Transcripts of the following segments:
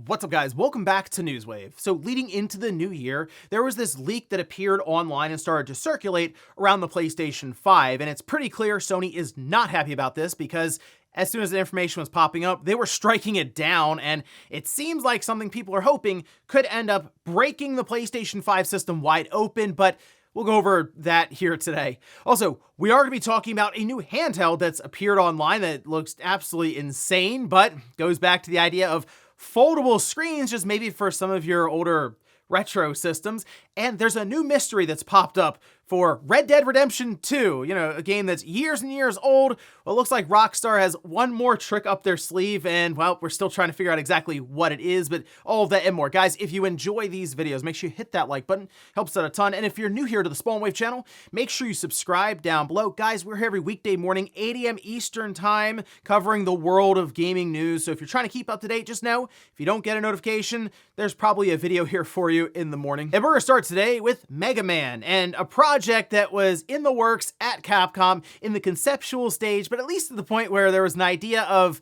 What's up, guys? Welcome back to Newswave. So leading into the new year, there was this leak that appeared online and started to circulate around the PlayStation 5, and it's pretty clear Sony is not happy about this because as soon as the information was popping up, they were striking it down, and it seems like something people are hoping could end up breaking the PlayStation 5 system wide open, but we'll go over that here today. Also, we are going to be talking about a new handheld that's appeared online that looks absolutely insane, but goes back to the idea of foldable screens, just maybe for some of your older retro systems. And there's a new mystery that's popped up for Red Dead Redemption 2, a game that's years and years old. Well, it looks like Rockstar has one more trick up their sleeve, and well, we're still trying to figure out exactly what it is, but all of that and more. Guys, if you enjoy these videos, make sure you hit that like button, helps out a ton. And if you're new here to the Spawn Wave channel, make sure you subscribe down below. Guys, we're here every weekday morning, 8 a.m. Eastern time, covering the world of gaming news. So if you're trying to keep up to date, just know, if you don't get a notification, there's probably a video here for you in the morning. And we're gonna start today with Mega Man, and a project that was in the works at Capcom in the conceptual stage, but at least to the point where there was an idea of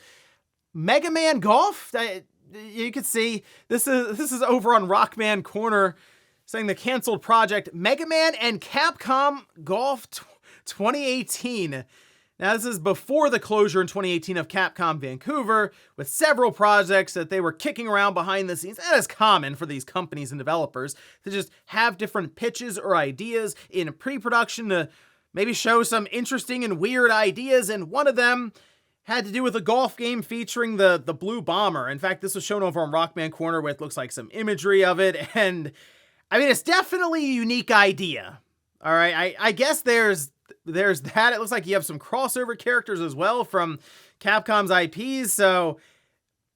Mega Man Golf. You can see this is over on Rockman Corner saying the canceled project Mega Man and Capcom Golf 2018. Now, this is before the closure in 2018 of Capcom Vancouver, with several projects that they were kicking around behind the scenes. That is common for these companies and developers to just have different pitches or ideas in pre-production to maybe show some interesting and weird ideas, and one of them had to do with a golf game featuring the Blue Bomber. In fact, this was shown over on Rockman Corner with, looks like, some imagery of it, and I mean, it's definitely a unique idea. All right, I guess there's that. It looks like you have some crossover characters as well from Capcom's IPs. So,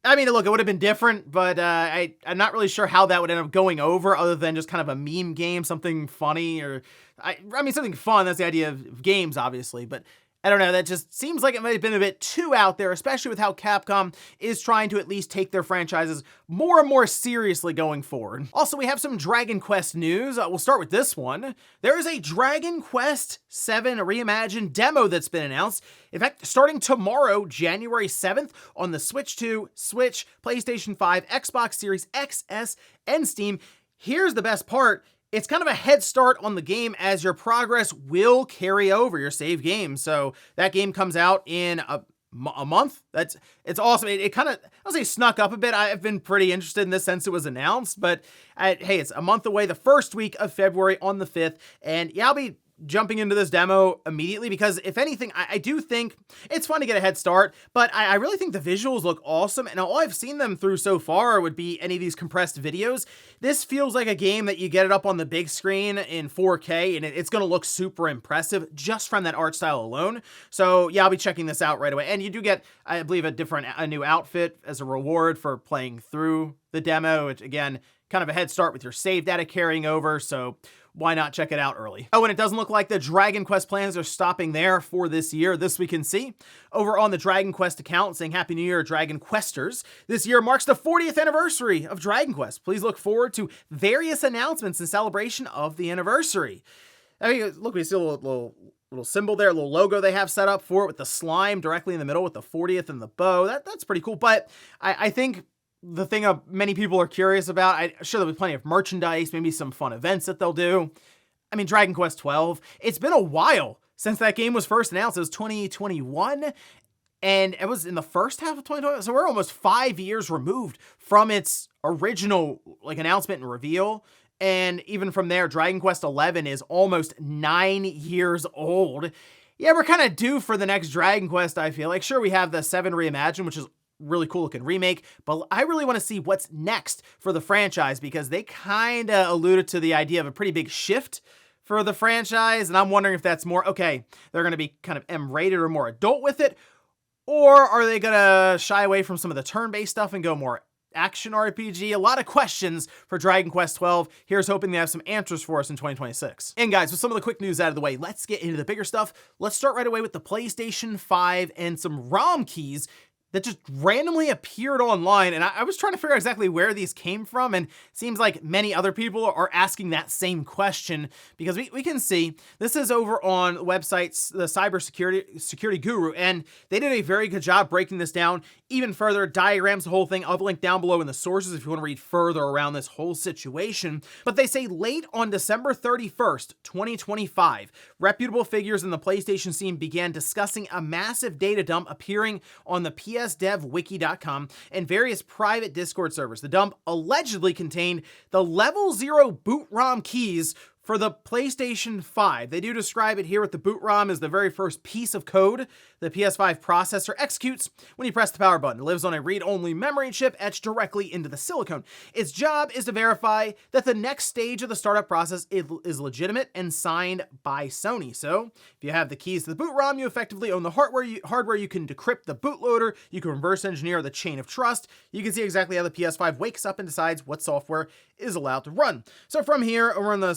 I mean, look, it would have been different, but I'm not really sure how that would end up going over other than just kind of a meme game, something funny, or I mean, something fun. That's the idea of games, obviously, but I don't know, that just seems like it might have been a bit too out there, especially with how Capcom is trying to at least take their franchises more and more seriously going forward. Also, we have some Dragon Quest news. We'll start with this one. There is a Dragon Quest VII Reimagined demo that's been announced. In fact, starting tomorrow, January 7th, on the Switch 2, Switch, PlayStation 5, Xbox Series XS, and Steam. Here's the best part. It's kind of a head start on the game as your progress will carry over your save game. So that game comes out in a month. It's awesome. It kind of, I'll say, snuck up a bit. I've been pretty interested in this since it was announced, but hey, it's a month away, the first week of February on the 5th. And yeah, I'll be jumping into this demo immediately because if anything, I do think it's fun to get a head start, but I really think the visuals look awesome, and all I've seen them through so far would be any of these compressed videos. This feels like a game that you get it up on the big screen in 4K, and it's going to look super impressive just from that art style alone. So yeah, I'll be checking this out right away. And you do get, I believe, a new outfit as a reward for playing through the demo, which again, kind of a head start with your save data carrying over, so why not check it out early? Oh, and it doesn't look like the Dragon Quest plans are stopping there for this year. This we can see over on the Dragon Quest account saying Happy New Year, Dragon Questers. This year marks the 40th anniversary of Dragon Quest. Please look forward to various announcements in celebration of the anniversary. I mean, look, we see a little symbol there, a little logo they have set up for it with the slime directly in the middle with the 40th and the bow. That's pretty cool, but I think the thing many people are curious about, I'm sure there'll be plenty of merchandise, maybe some fun events that they'll do. I mean, Dragon Quest 12, it's been a while since that game was first announced. It was 2021, and it was in the first half of 2020, so we're almost 5 years removed from its original announcement and reveal. And even from there, Dragon Quest 11 is almost 9 years old. Yeah, we're kind of due for the next Dragon Quest, I feel like. Sure, we have the 7 Reimagined, which is really cool looking remake, but I really want to see what's next for the franchise because they kind of alluded to the idea of a pretty big shift for the franchise, and I'm wondering if that's more, okay, they're going to be kind of M-rated or more adult with it, or are they going to shy away from some of the turn-based stuff and go more action RPG? A lot of questions for Dragon Quest 12. Here's hoping they have some answers for us in 2026. And guys, with some of the quick news out of the way, let's get into the bigger stuff. Let's start right away with the PlayStation 5 and some ROM keys that just randomly appeared online, and I was trying to figure out exactly where these came from, and it seems like many other people are asking that same question, because we can see this is over on websites, the Security Guru, and they did a very good job breaking this down even further, diagrams, the whole thing. I'll link down below in the sources if you want to read further around this whole situation. But they say late on December 31st, 2025, reputable figures in the PlayStation scene began discussing a massive data dump appearing on the psdevwiki.com and various private Discord servers. The dump allegedly contained the level 0 boot ROM keys for the PlayStation 5. They do describe it here with the boot ROM as the very first piece of code the PS5 processor executes when you press the power button. It lives on a read-only memory chip etched directly into the silicone. Its job is to verify that the next stage of the startup process is legitimate and signed by Sony. So, if you have the keys to the boot ROM, you effectively own the hardware. You can decrypt the bootloader, you can reverse engineer the chain of trust. You can see exactly how the PS5 wakes up and decides what software is allowed to run. So from here, over in the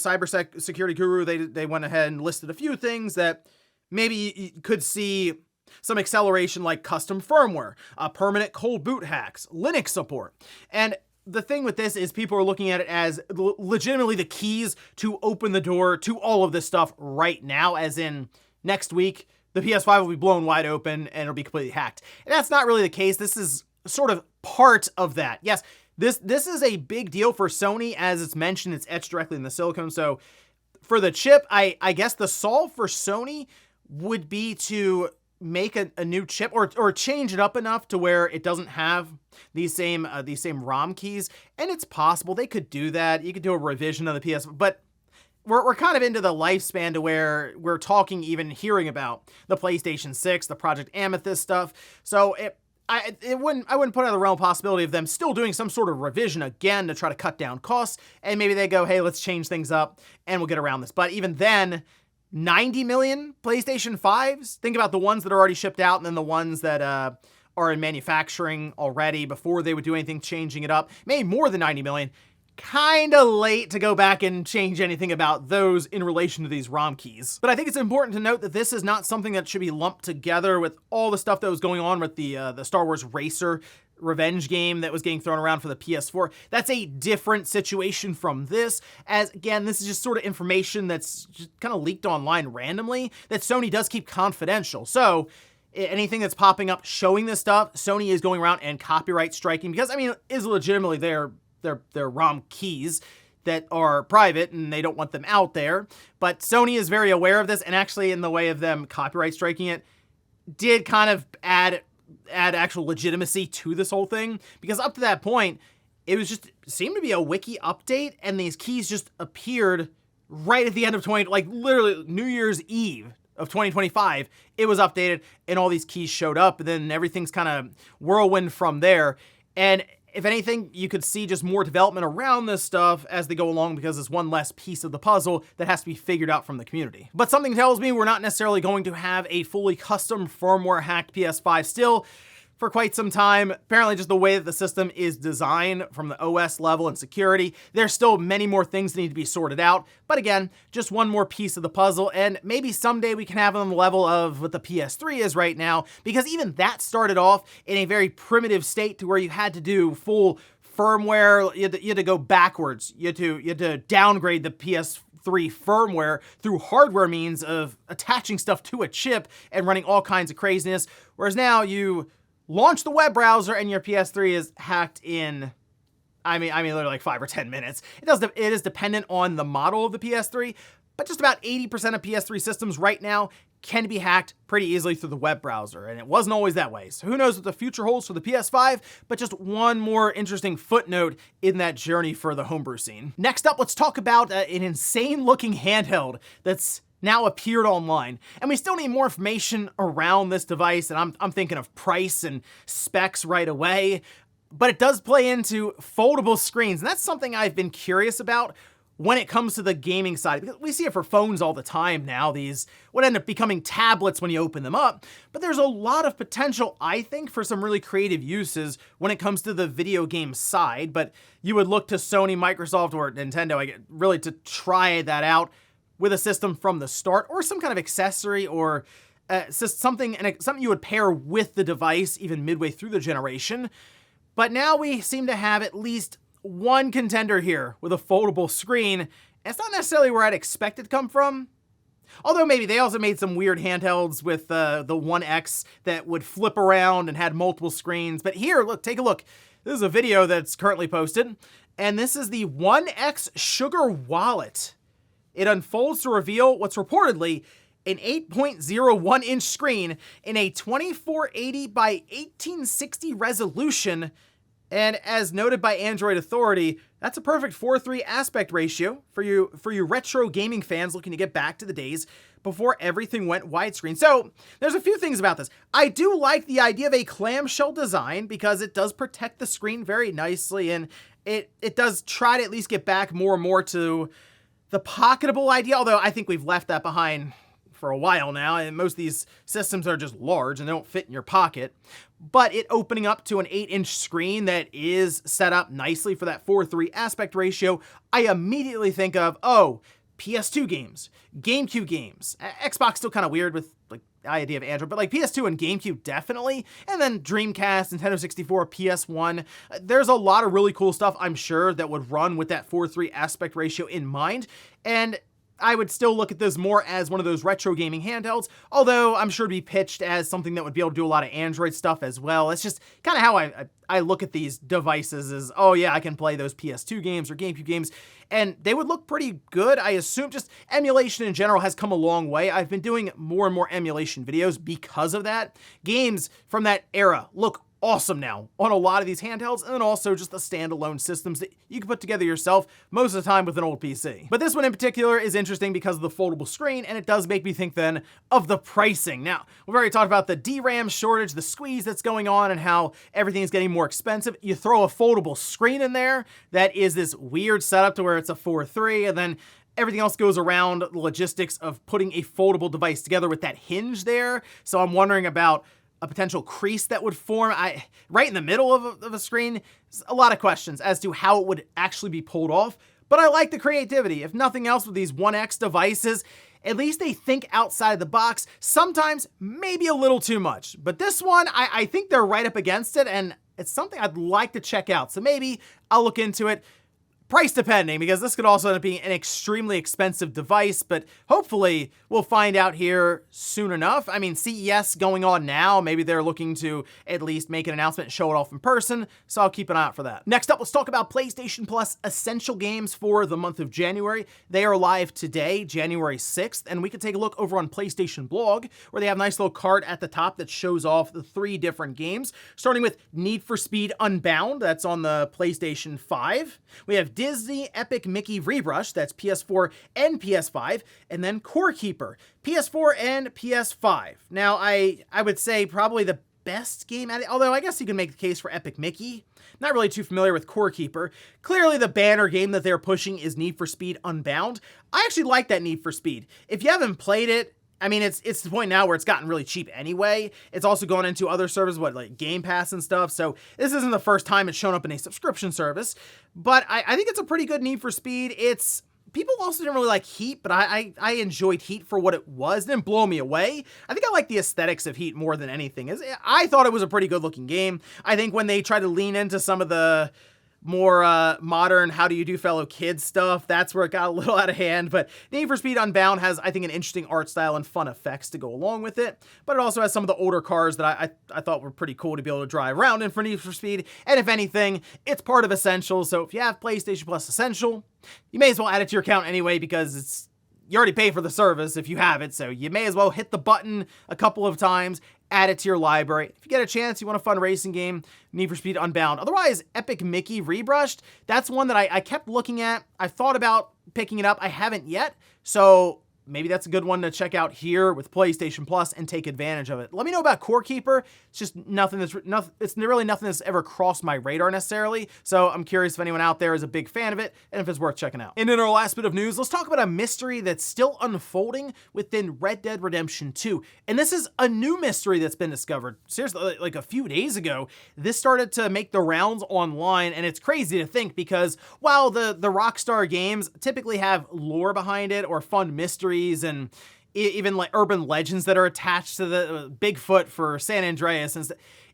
Security Guru, they went ahead and listed a few things that maybe you could see some acceleration, like custom firmware, permanent cold boot hacks, Linux support. And the thing with this is people are looking at it as legitimately the keys to open the door to all of this stuff right now, as in next week, the PS5 will be blown wide open and it'll be completely hacked. And that's not really the case. This is sort of part of that. Yes, this is a big deal for Sony. As it's mentioned, it's etched directly in the silicone. So for the chip, I guess the solve for Sony would be to make a new chip or change it up enough to where it doesn't have these same ROM keys. And it's possible they could do that. You could do a revision of the PS, but we're kind of into the lifespan to where we're talking, even hearing about the PlayStation 6, the Project Amethyst stuff. So I wouldn't put out of the realm of possibility of them still doing some sort of revision again to try to cut down costs. And maybe they go, hey, let's change things up and we'll get around this. But even then, 90 million PlayStation 5s? Think about the ones that are already shipped out and then the ones that are in manufacturing already before they would do anything changing it up. Maybe more than 90 million. Kind of late to go back and change anything about those in relation to these ROM keys. But I think it's important to note that this is not something that should be lumped together with all the stuff that was going on with the Star Wars Racer revenge game that was getting thrown around for the PS4. That's a different situation from this, as again, this is just sort of information that's just kind of leaked online randomly that Sony does keep confidential. So anything that's popping up showing this stuff, Sony is going around and copyright striking, because I mean, it is legitimately their ROM keys that are private and they don't want them out there. But Sony is very aware of this, and actually in the way of them copyright striking it, did kind of add actual legitimacy to this whole thing, because up to that point, it seemed to be a wiki update, and these keys just appeared right at the end of like literally New Year's Eve of 2025. It was updated and all these keys showed up, and then everything's kind of whirlwind from there. And if anything, you could see just more development around this stuff as they go along, because it's one less piece of the puzzle that has to be figured out from the community. But something tells me we're not necessarily going to have a fully custom firmware hacked PS5 still for quite some time. Apparently just the way that the system is designed from the OS level and security, there's still many more things that need to be sorted out. But again, just one more piece of the puzzle, and maybe someday we can have it on the level of what the PS3 is right now, because even that started off in a very primitive state to where you had to do full firmware, you had to go backwards, you had to downgrade the PS3 firmware through hardware means of attaching stuff to a chip and running all kinds of craziness, whereas now you launch the web browser and your PS3 is hacked in, I mean, literally like 5 or 10 minutes. It is dependent on the model of the PS3, but just about 80% of PS3 systems right now can be hacked pretty easily through the web browser, and it wasn't always that way. So who knows what the future holds for the PS5, but just one more interesting footnote in that journey for the homebrew scene. Next up, let's talk about an insane looking handheld that's now appeared online. And we still need more information around this device, and I'm thinking of price and specs right away, but it does play into foldable screens, and that's something I've been curious about when it comes to the gaming side, because we see it for phones all the time now. These would end up becoming tablets when you open them up, but there's a lot of potential, I think, for some really creative uses when it comes to the video game side. But you would look to Sony, Microsoft, or Nintendo really to try that out with a system from the start, or some kind of accessory or something you would pair with the device even midway through the generation. But now we seem to have at least one contender here with a foldable screen. It's not necessarily where I'd expect it to come from. Although maybe they also made some weird handhelds with the One X that would flip around and had multiple screens. But here, look, take a look. This is a video that's currently posted, and this is the ONEXSUGAR Wallet. It unfolds to reveal what's reportedly an 8.01-inch screen in a 2480 by 1860 resolution. And as noted by Android Authority, that's a perfect 4:3 aspect ratio for you retro gaming fans looking to get back to the days before everything went widescreen. So there's a few things about this. I do like the idea of a clamshell design because it does protect the screen very nicely, and it does try to at least get back more and more to the pocketable idea, although I think we've left that behind for a while now, and most of these systems are just large and they don't fit in your pocket. But it opening up to an 8-inch screen that is set up nicely for that 4:3 aspect ratio, I immediately think of, oh, PS2 games, GameCube games. Xbox still kind of weird with like the idea of Android, but like PS2 and GameCube definitely, and then Dreamcast, Nintendo 64, PS1. There's a lot of really cool stuff, I'm sure, that would run with that 4:3 aspect ratio in mind, and I would still look at this more as one of those retro gaming handhelds, although I'm sure it'd be pitched as something that would be able to do a lot of Android stuff as well. It's just kind of how I look at these devices is, oh yeah, I can play those PS2 games or GameCube games, and they would look pretty good. I assume just emulation in general has come a long way. I've been doing more and more emulation videos because of that. Games from that era look awesome now on a lot of these handhelds, and then also just the standalone systems that you can put together yourself most of the time with an old PC. But this one in particular is interesting because of the foldable screen, and it does make me think then of the pricing. Now, we've already talked about the DRAM shortage, the squeeze that's going on, and how everything is getting more expensive. You throw a foldable screen in there that is this weird setup to where it's a 4:3, and then everything else goes around the logistics of putting a foldable device together with that hinge there. So I'm wondering about a potential crease that would form right in the middle of a screen. A lot of questions as to how it would actually be pulled off, but I like the creativity. If nothing else with these One X devices, at least they think outside the box, sometimes maybe a little too much. But this one, I think they're right up against it, and it's something I'd like to check out. So maybe I'll look into it. Price depending, because this could also end up being an extremely expensive device, but hopefully we'll find out here soon enough. I mean, CES going on now, maybe they're looking to at least make an announcement and show it off in person, so I'll keep an eye out for that. Next up, let's talk about PlayStation Plus Essential Games for the month of January. They are live today, January 6th, and we can take a look over on PlayStation Blog, where they have a nice little card at the top that shows off the 3 different games, starting with Need for Speed Unbound, that's on the PlayStation 5. We have Disney Epic Mickey Rebrush, that's PS4 and PS5, and then Core Keeper, PS4 and PS5. Now, I would say probably the best game at it, although I guess you can make the case for Epic Mickey. Not really too familiar with Core Keeper. Clearly the banner game that they're pushing is Need for Speed Unbound. I actually like that Need for Speed. If you haven't played it, I mean, it's the point now where it's gotten really cheap anyway. It's also gone into other services, like Game Pass and stuff. So this isn't the first time it's shown up in a subscription service, but I think it's a pretty good Need for Speed. People also didn't really like Heat, but I enjoyed Heat for what it was. It didn't blow me away. I think I like the aesthetics of Heat more than anything. I thought it was a pretty good looking game. I think when they try to lean into some of the more modern how do you do fellow kids stuff, that's where it got a little out of hand. But Need for Speed Unbound has, I think, an interesting art style and fun effects to go along with it, but it also has some of the older cars that I thought were pretty cool to be able to drive around in for Need for Speed. And if anything, it's part of Essential, so if you have PlayStation Plus Essential, you may as well add it to your account anyway, because you already pay for the service if you have it, so you may as well hit the button a couple of times, add it to your library. If you get a chance, you want a fun racing game, Need for Speed Unbound. Otherwise, Epic Mickey Rebrushed, that's one that I kept looking at. I thought about picking it up. I haven't yet, so maybe that's a good one to check out here with PlayStation Plus and take advantage of it. Let me know about Core Keeper. It's just it's really nothing that's ever crossed my radar necessarily, so I'm curious if anyone out there is a big fan of it and if it's worth checking out. And in our last bit of news, let's talk about a mystery that's still unfolding within Red Dead Redemption 2. And this is a new mystery that's been discovered. Seriously, like a few days ago, this started to make the rounds online, and it's crazy to think because while the Rockstar games typically have lore behind it or fun mysteries and even like urban legends that are attached to the Bigfoot for San Andreas. And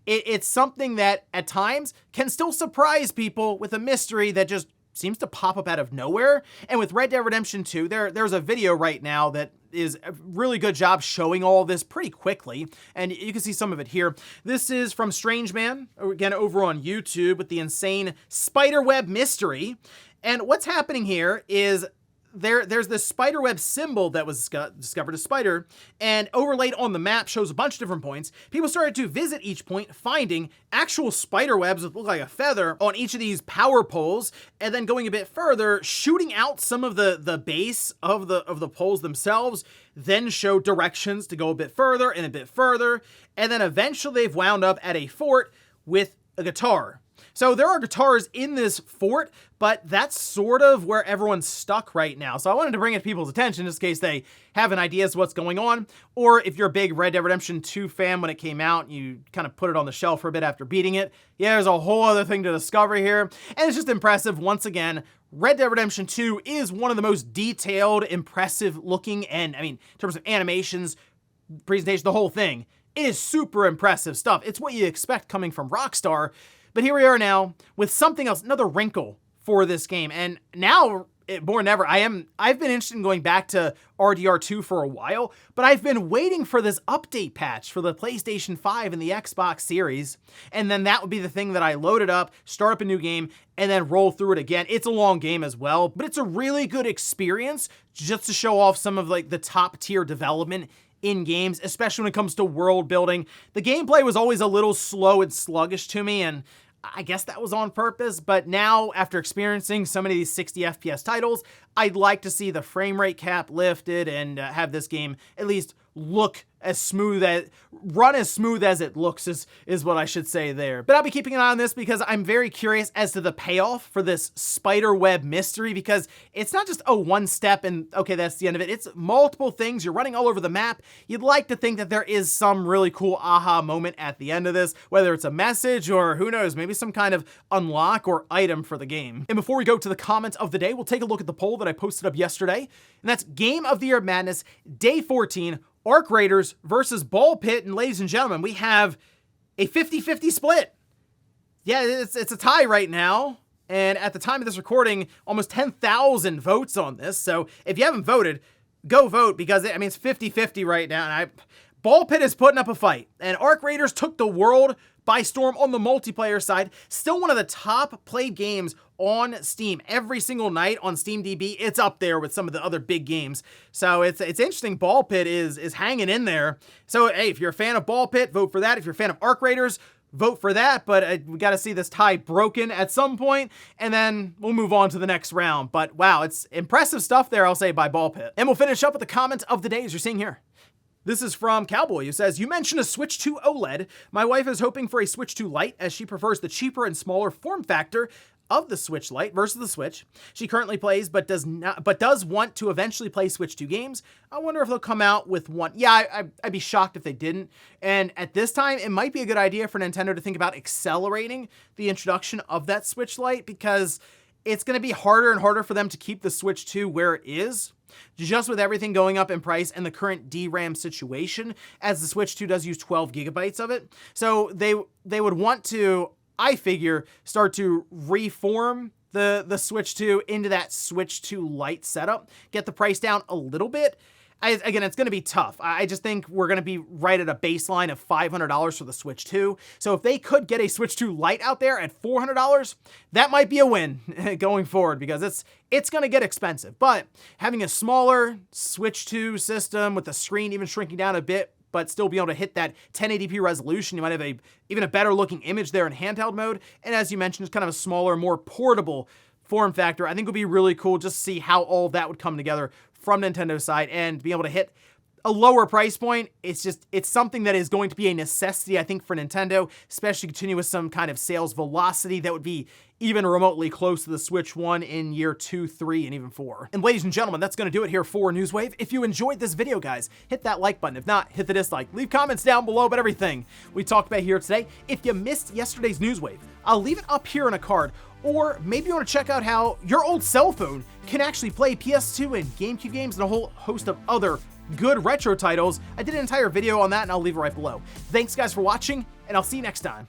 it's something that at times can still surprise people with a mystery that just seems to pop up out of nowhere. And with Red Dead Redemption 2, there's a video right now that is a really good job showing all this pretty quickly, and you can see some of it here. This is from Strange Man, again over on YouTube, with the insane spiderweb mystery. And what's happening here is there's this spiderweb symbol that was discovered, a spider, and overlaid on the map shows a bunch of different points. People started to visit each point, finding actual spiderwebs that look like a feather on each of these power poles, and then going a bit further, shooting out some of the base of the poles themselves, then show directions to go a bit further, and then eventually they've wound up at a fort with a guitar. So there are guitars in this fort, but that's sort of where everyone's stuck right now. So I wanted to bring it to people's attention just in case they have an idea as to what's going on. Or if you're a big Red Dead Redemption 2 fan when it came out, you kind of put it on the shelf for a bit after beating it. Yeah, there's a whole other thing to discover here. And it's just impressive. Once again, Red Dead Redemption 2 is one of the most detailed, impressive looking, and I mean, in terms of animations, presentation, the whole thing, it is super impressive stuff. It's what you expect coming from Rockstar. But here we are now with something else, another wrinkle for this game. And now, more than ever, I've been interested in going back to RDR2 for a while, but I've been waiting for this update patch for the PlayStation 5 and the Xbox Series. And then that would be the thing that I loaded up, start up a new game, and then roll through it again. It's a long game as well, but it's a really good experience just to show off some of like the top tier development in games, especially when it comes to world building. The gameplay was always a little slow and sluggish to me, and I guess that was on purpose, but now after experiencing so many of these 60 FPS titles, I'd like to see the frame rate cap lifted and have this game at least run as smooth as it looks is what I should say there. But I'll be keeping an eye on this because I'm very curious as to the payoff for this spiderweb mystery, because it's not just one step and okay, that's the end of it. It's multiple things. You're running all over the map. You'd like to think that there is some really cool aha moment at the end of this, whether it's a message or who knows, maybe some kind of unlock or item for the game. And before we go to the comments of the day, we'll take a look at the poll that I posted up yesterday, and that's Game of the Year Madness, Day 14, Arc Raiders versus Ball Pit, and ladies and gentlemen, we have a 50-50 split. Yeah, it's a tie right now, and at the time of this recording, almost 10,000 votes on this, so if you haven't voted, go vote, because it's 50-50 right now, and Ball Pit is putting up a fight, and Arc Raiders took the world by storm on the multiplayer side. Still one of the top played games on Steam. Every single night on SteamDB, it's up there with some of the other big games. So it's interesting. Ball Pit is hanging in there. So hey, if you're a fan of Ball Pit, vote for that. If you're a fan of Arc Raiders, vote for that. But we got to see this tie broken at some point, and then we'll move on to the next round. But wow, it's impressive stuff there, I'll say, by Ball Pit. And we'll finish up with the comment of the day as you're seeing here. This is from Cowboy, who says, you mentioned a Switch 2 OLED. My wife is hoping for a Switch 2 Lite as she prefers the cheaper and smaller form factor of the Switch Lite versus the Switch. She currently plays, but does want to eventually play Switch 2 games. I wonder if they'll come out with one. Yeah, I'd be shocked if they didn't. And at this time, it might be a good idea for Nintendo to think about accelerating the introduction of that Switch Lite, because it's going to be harder and harder for them to keep the Switch 2 where it is, just with everything going up in price and the current DRAM situation, as the Switch 2 does use 12 gigabytes of it. So they would want to, I figure, start to reform the Switch 2 into that Switch 2 Lite setup, get the price down a little bit. Again, it's going to be tough. I just think we're going to be right at a baseline of $500 for the Switch 2. So if they could get a Switch 2 Lite out there at $400, that might be a win going forward, because it's going to get expensive. But having a smaller Switch 2 system with the screen even shrinking down a bit, but still be able to hit that 1080p resolution, you might have even a better looking image there in handheld mode. And as you mentioned, it's kind of a smaller, more portable form factor. I think would be really cool just to see how all that would come together from Nintendo's side and be able to hit a lower price point. It's something that is going to be a necessity, I think, for Nintendo, especially continue with some kind of sales velocity that would be even remotely close to the Switch 1 in year 2, 3, and even 4. And ladies and gentlemen, that's going to do it here for Newswave. If you enjoyed this video, guys, hit that like button. If not, hit the dislike. Leave comments down below about everything we talked about here today. If you missed yesterday's Newswave, I'll leave it up here in a card. Or maybe you want to check out how your old cell phone can actually play PS2 and GameCube games and a whole host of other good retro titles. I did an entire video on that and I'll leave it right below. Thanks guys for watching, and I'll see you next time.